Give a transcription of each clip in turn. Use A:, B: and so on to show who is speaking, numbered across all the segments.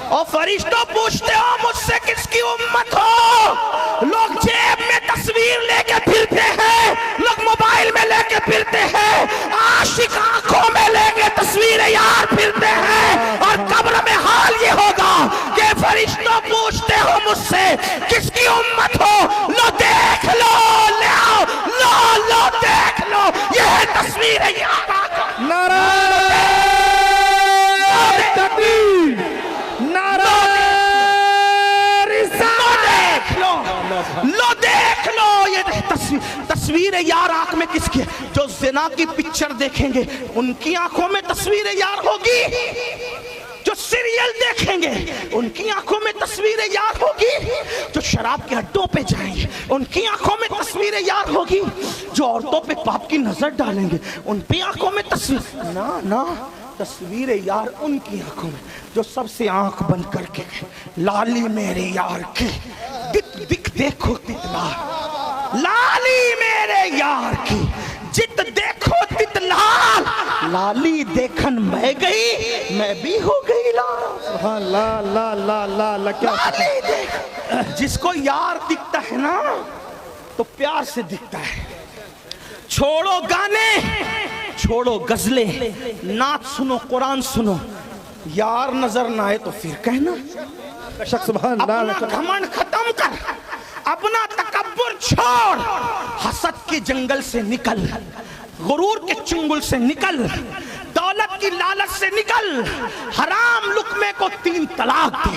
A: اور فرشتوں پوچھتے ہو مجھ سے کس کی امت ہو؟ لوگ جیب میں تصویر لے کے پھرتے ہیں، لوگ موبائل میں لے کے پھرتے ہیں، عاشق آنکھوں میں لے کے تصویر یار پھرتے ہیں، اور قبر میں حال یہ ہوگا کہ فرشتوں پوچھتے ہو مجھ سے کس کی امت ہو؟ لو دیکھ لو، لے آؤ، لو دیکھ لو، یہ ہے تصویر یار آنکھوں۔
B: نعرہ تکبیر، نعرہ رسالت،
A: لو دیکھ لو، یہ تصویر یار آنکھ میں کس کی ہے؟ جو زنا کی پکچر دیکھیں گے ان کی آنکھوں میں تصویر یار ہوگی، جو سیریل دیکھیں گے ان کی آنکھوں میں تصویر یار ہوگی، جو شراب کے اڈوں پہ جائیں گے ان کی آنکھوں میں تصویر یار ہوگی، جو عورتوں پہ پاپ کی نظر ڈالیں گے ان پہ آنکھوں میں تصویر نہ تصویر یار ان کی آنکھوں میں جو سب سے آنکھ بند کر کے لالی میرے یار کی دک دیکھو تتلا، لالی میرے یار کی جت دیکھو تتلال، لالی دیکھن میں گئی میں بھی ہو گئی لال۔
B: سبحان اللہ، لا کیا
A: لالی دیکھ، جس کو یار دکھتا ہے نا تو پیار سے دکھتا ہے۔ چھوڑو گانے، چھوڑو غزلیں، نعت سنو، قرآن سنو، یار نظر نہ آئے تو پھر کہنا۔
B: شخص سبحان اللہ،
A: اپنا گھمنڈ ختم کر، اپنا تکبر چھوڑ، حسد کے جنگل سے نکل، غرور کے چنگل سے نکل، دولت کی لالچ سے نکل، حرام لقمے کو 3 طلاق دے،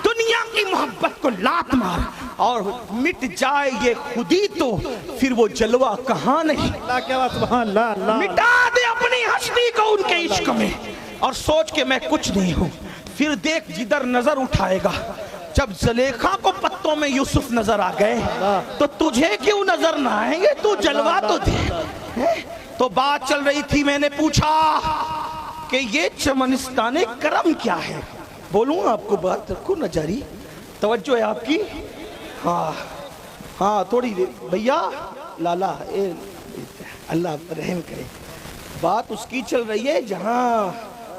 A: دنیا کی محبت کو لات مار، اور مٹ جائے یہ خودی تو پھر وہ جلوہ کہاں نہیں۔
B: اللہ کیا بات، سبحان اللہ،
A: مٹا دے اپنی ہستی کو ان کے عشق میں، اور سوچ کے میں کچھ نہیں ہوں، پھر دیکھ جدھر نظر اٹھائے گا۔ جب زلیخا کو پتوں میں یوسف نظر آ گئے تو تجھے کیوں نظر نہ آئیں گے؟ تو جلوہ تو دے۔ تو بات چل رہی تھی، میں نے پوچھا کہ یہ چمنستان کرم کیا ہے؟ بولوں آپ کو بات، رکھو نہ جاری، توجہ ہے آپ کی؟ ہاں تھوڑی بھیا لالا، اللہ رحم کرے، بات اس کی چل رہی ہے جہاں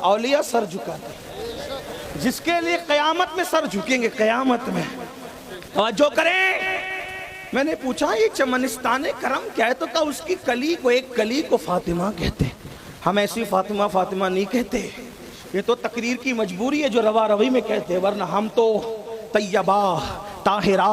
A: اولیاء سر جھکاتے ہیں، جس کے لیے قیامت میں سر جھکیں گے، قیامت میں۔ توجہ کریں، میں نے پوچھا یہ چمنستان کرم کیا ہے؟ تو کہا اس کی کلی کو، ایک کلی کو فاطمہ کہتے ہیں۔ ہم ایسی فاطمہ نہیں کہتے، یہ تو تقریر کی مجبوری ہے جو روا روی میں کہتے ہیں، ورنہ ہم تو طیبہ، طاہرہ،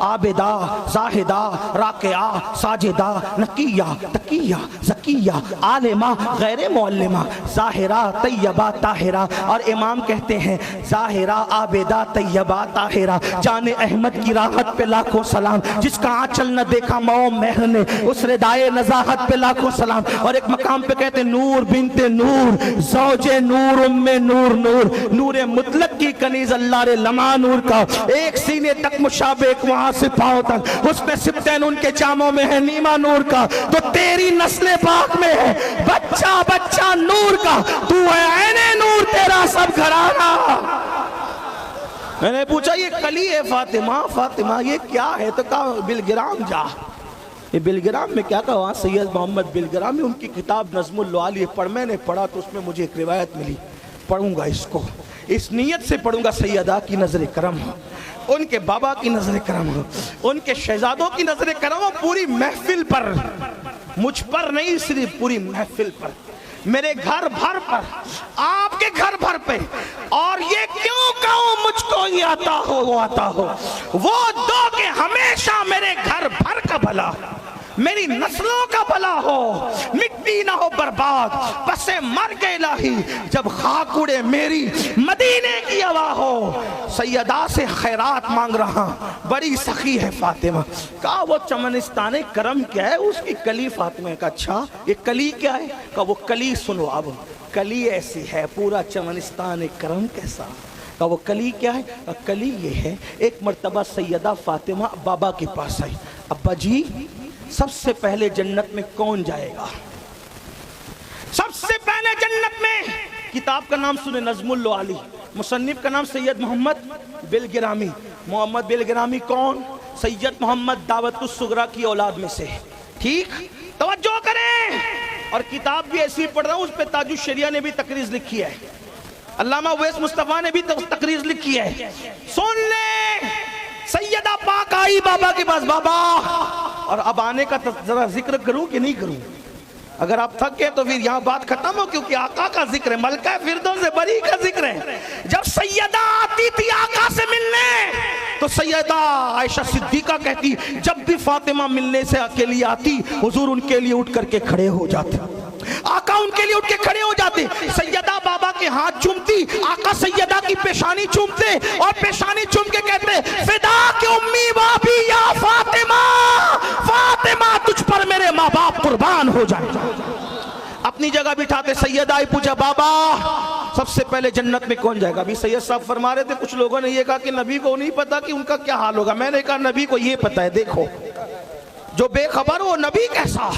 A: عابدہ، زاہدہ، راکعہ، ساجدہ، نقیہ، تقیہ، زکیہ، عالمہ، غیر معلمہ، ظاہرہ، طیبہ، طاہرہ۔ اور امام کہتے ہیں ظاہرہ، عابدہ، طیبہ، طاہرہ، جان احمد کی راحت پہ لاکھوں سلام، جس کا آنچل نہ دیکھا ماؤں مہر نے، اس ردائے نزاحت پہ لاکھوں سلام۔ اور ایک مقام پہ کہتے ہیں نور بنت نور، زوج نور، ام نور، نور مطلق کی کنیز اللہ رے لمع نور کا، ایک سینے تک مشابہ وہاں سے پاؤں تک، اس پہ سبتین ان کے جاموں میں ہے نیما نور کا، تو تیری نسل پاک میں ہے بچہ نور کا، تو ہے عین نور تیرا سب گھرانہ۔ میں نے پوچھا یہ کلی ہے فاطمہ یہ کیا ہے؟ تو کہا بلگرام جا۔ یہ بلگرام میں کیا کہا؟ وہاں سید محمد بلگرامی، ان کی کتاب نظم اللعالی پڑھ، میں نے پڑھا تو اس میں مجھے ایک روایت ملی، پڑھوں گا اس کو، اس نیت سے پڑھوں گا سیدہ کی نظر کرم ہو، ان کے بابا کی نظر کرم ہو، ان کے شہزادوں کی نظر کرم ہو، پوری محفل پر، مجھ پر نہیں صرف پوری محفل پر، میرے گھر بھر پر، آپ کے گھر بھر پہ۔ اور یہ کیوں کہوں مجھ کو یہ آتا ہو وہ آتا ہو، وہ دو کہ ہمیشہ میرے گھر بھر کا بھلا، میری نسلوں کا بھلا ہو، مٹی نہ ہو برباد، پس مرگ الہی جب خاک اڑے میری مدینے کی ہوا ہو، سیدہ سے خیرات مانگ رہا، بڑی سخی ہے فاطمہ۔ کہا وہ چمنستان کرم کیا ہے؟ اس کی کلی فاطمہ کا۔ اچھا یہ کلی کیا ہے؟ کہا وہ کلی سنو، اب کلی ایسی ہے، پورا چمنستان کرم کیسا؟ کہا وہ کلی کیا ہے؟ کلی یہ ہے، ایک مرتبہ سیدہ فاطمہ بابا کے پاس آئی، ابا جی سب سے پہلے جنت میں کون جائے گا؟ سب سے پہلے جنت میں، کتاب کا نام سنے نظم اللعالی، مصنف کا نام سید محمد بلگرامی۔ محمد بلگرامی کون؟ سید محمد دعوت الصغریٰ کی اولاد میں سے، ٹھیک؟ توجہ کریں، اور کتاب بھی ایسی پڑھ رہا ہوں، اس پہ تاج الشریعہ نے بھی تقریض لکھی ہے۔ علامہ اویس مصطفیٰ نے بھی تقریر لکھی ہے. سن لیں سیدہ پاک آئی بابا کے پاس. بابا، اور اب آنے کا ذرا ذکر کروں کہ نہیں کروں؟ اگر آپ تھک گئے تو پھر یہاں بات ختم ہو، کیونکہ آقا کا ذکر ہے، ملکہ فردوس بری کا ذکر ہے. جب سیدہ آتی تھی آقا سے ملنے تو سیدہ عائشہ صدیقہ کہتی جب بھی فاطمہ ملنے سے کے لیے آتی حضور ان کے لیے اٹھ کر کے کھڑے ہو جاتے. آقا ان کے لیے اٹھ کے کھڑے ہو جاتے. سیدہ بابا کے ہاتھ چومتی، آقا سیدہ کی پیشانی چومتے اور پیشانی چوم کے کہتے فدا کے امی بابی یا فاطمہ، فاطمہ تجھ پر میرے ماں باپ قربان ہو جائیں. اپنی جگہ بٹھاتے. سیدہ آئی پوچھا بابا سب سے پہلے جنت میں کون جائے گا؟ ابھی سید صاحب فرما رہے تھے کچھ لوگوں نے یہ کہا کہ نبی کو نہیں پتا کہ ان کا کیا حال ہوگا. میں نے کہا نبی کو یہ پتا ہے. دیکھو جو بے خبر وہ نبی کیسا.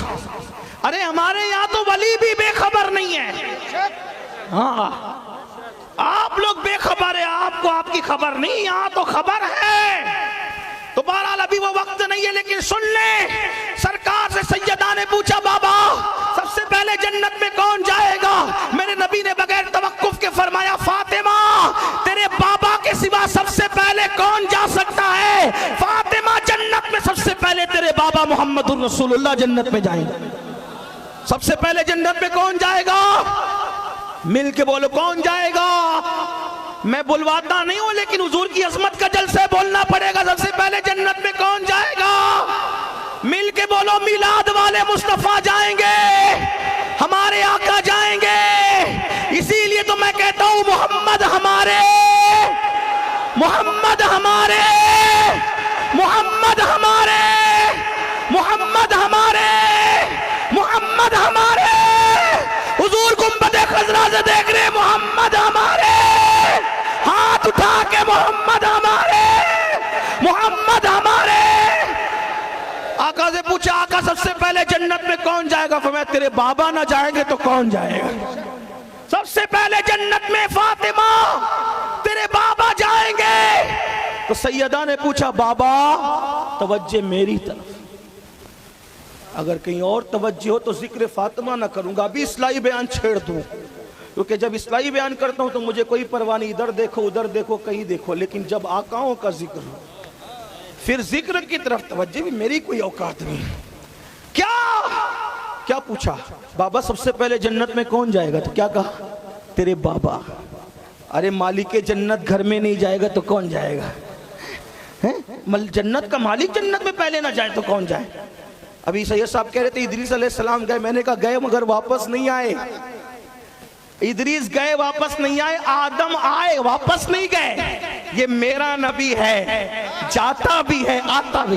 A: ارے ہمارے یہاں تو ولی بھی بے خبر نہیں ہے. ہاں آپ لوگ بے خبر ہے، آپ کو آپ کی خبر نہیں، یہاں تو خبر ہے. تو بہرحال ابھی وہ وقت نہیں ہے، لیکن سن لیں سرکار سے سیدہ نے پوچھا بابا سب سے پہلے جنت میں کون جائے گا؟ میرے نبی نے بغیر توقف کے فرمایا فاطمہ تیرے بابا کے سوا سب سے پہلے کون جا سکتا ہے؟ فاطمہ جنت میں سب سے پہلے تیرے بابا محمد الرسول اللہ جنت میں جائیں گے. سب سے پہلے جنت میں کون جائے گا؟ مل کے بولو کون جائے گا؟ میں بلواتا نہیں ہوں لیکن حضور کی عظمت کا جلسے بولنا پڑے گا. سب سے پہلے جنت میں کون جائے گا؟ مل کے بولو میلاد والے مصطفیٰ جائیں گے، ہمارے آقا جائیں گے. اسی لیے تو میں کہتا ہوں محمد ہمارے، محمد ہمارے، محمد ہمارے، محمد ہمارے، محمد ہمارے. حضور گنبد خضرا سے دیکھ رہے محمد ہمارے. ہاتھ اٹھا کے محمد ہمارے، محمد ہمارے. آقا سے پوچھا آقا سب سے پہلے جنت میں کون جائے گا؟ فرمایا تیرے بابا نہ جائیں گے تو کون جائے گا؟ سب سے پہلے جنت میں فاطمہ تیرے بابا جائیں گے. تو سیدہ نے پوچھا بابا توجہ میری طرف، اگر کہیں اور توجہ ہو تو ذکر فاطمہ نہ کروں گا، ابھی اصلاحی بیان چھیڑ دوں، کیونکہ جب اصلاحی بیان کرتا ہوں تو مجھے کوئی پرواہ نہیں، ادھر دیکھو ادھر دیکھو کہیں دیکھو. لیکن جب آقاؤں کا ذکر ہو پھر ذکر کی طرف توجہ بھی میری کوئی اوقات نہیں. کیا پوچھا بابا سب سے پہلے جنت میں کون جائے گا؟ تو کیا کہا؟ تیرے بابا. ارے مالک جنت گھر میں نہیں جائے گا تو کون جائے گا؟ جنت کا مالک جنت میں پہلے نہ جائے تو کون جائے؟ ابھی سید صاحب کہہ رہے تھے ادریس علیہ السلام گئے. میں نے کہا گئے مگر واپس نہیں آئے. ادریس گئے واپس نہیں آئے، آدم آئے واپس نہیں گئے. یہ میرا نبی ہے، جاتا بھی ہے آتا بھی.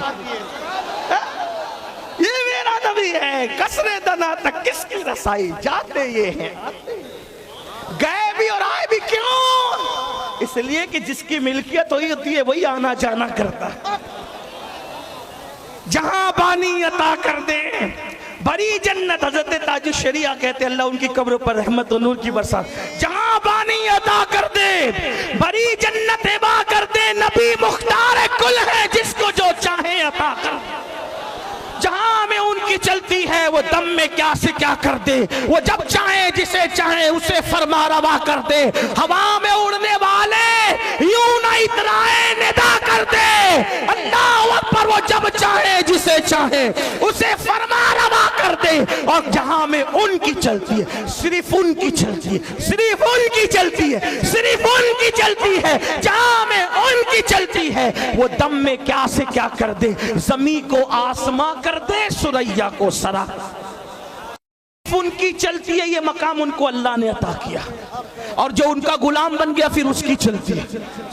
A: یہ میرا نبی ہے، کسرے دنا تک کس کی رسائی، جاتے یہ ہیں گئے بھی اور آئے بھی. کیوں؟ اس لیے کہ جس کی ملکیت ہوتی ہے وہی آنا جانا کرتا. جہاں بانی عطا کر دے بری جنت. حضرت تاج الشریعہ کہتے اللہ ان کی قبر پر رحمت و نور کی برسات. جہاں بانی عطا کر دے بری جنت عطا کر دے. نبی مختار کل ہے جس کو جو چاہے عطا کر دے. جہاں میں ان کی چلتی ہے وہ دم میں کیا سے کیا کر دے. وہ جب چاہے جسے چاہے اسے فرما روا کر دے. ہوا میں اڑنے والے یوں نہ اترائے ندا کر دے. اللہ اکبر. وہ جب چاہے جسے چاہے اسے فرما روا کر دے. اور جہاں میں ان کی چلتی ہے صرف ان کی چلتی ہے، صرف ان کی چلتی ہے، صرف ان کی چلتی ہے. جہاں میں ان کی چلتی ہے وہ دم میں کیا سے کیا کر دے. زمین کو آسماں کر دے، سریا کو سرا. ان کی چلتی ہے. یہ مقام ان کو اللہ نے عطا کیا اور جو ان کا غلام بن گیا پھر اس کی چلتی ہے.